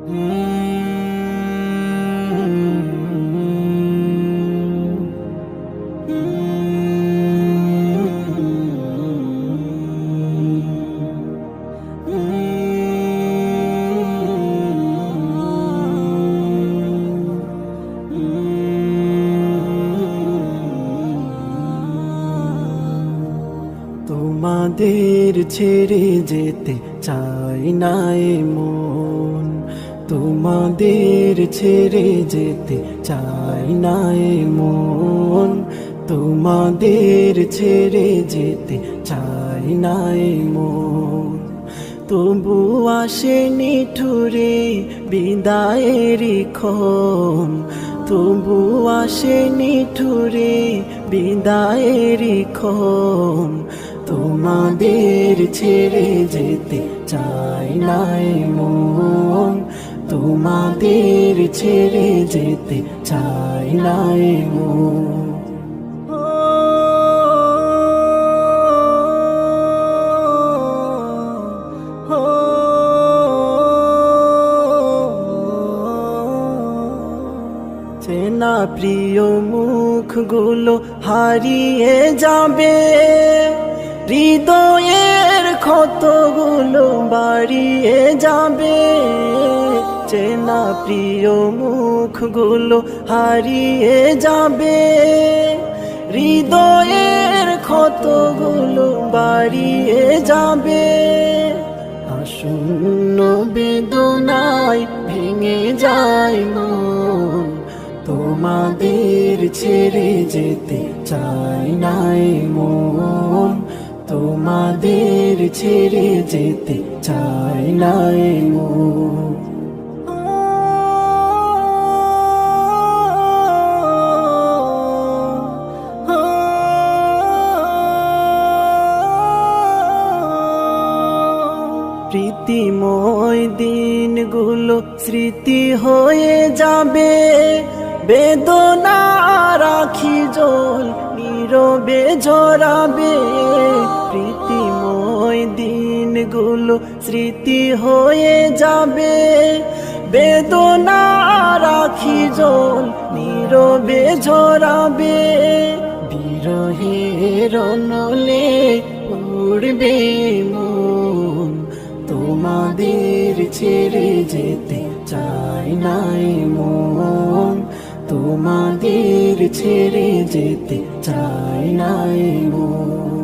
তোমাদের ছেড়ে যেতে চাই না এ মন, তোমাদের ছেড়ে যেতে চাই না এ মন, তোমাদের ছেড়ে যেতে চাই না এ মন। তবু আসেনি ঠুরে বিদায়েরই ক্ষণ, তবু আসেনি ঠুরে বিদায়েরই ক্ষণ। তোমাদের ছেড়ে যেতে চাই না এ মন, তোমাদের ছেড়ে যেতে চাই না এ মন। চেনা প্রিয় মুখগুলো হারিয়ে যাবে, হৃদয়ের ক্ষতগুলো বাড়িয়ে যাবে। চেনা প্রিয় মুখগুলো হারিয়ে যাবে, হৃদয়ের ক্ষতগুলো বাড়িয়ে যাবে। আসন্ন বেদনায় ভেঙে যায় মন, তোমাদের ছেড়ে যেতে চাই না এ মন, তোমাদের ছেড়ে যেতে চাই না এ মন। প্রীতিময় দিনগুলো স্মৃতি হয়ে যাবে, বেদনা রাখি জল নীরবে ঝরাবে। প্রীতিময় দিনগুলো স্মৃতি হয়ে যাবে, বেদনা রাখি জল নীরবে ঝরাবে। বিরহের নলে উড়বে মন, তোমাদের ছেড়ে যেতে চাই না এ মন, তোমাদের ছেড়ে যেতে চাই না এ মন।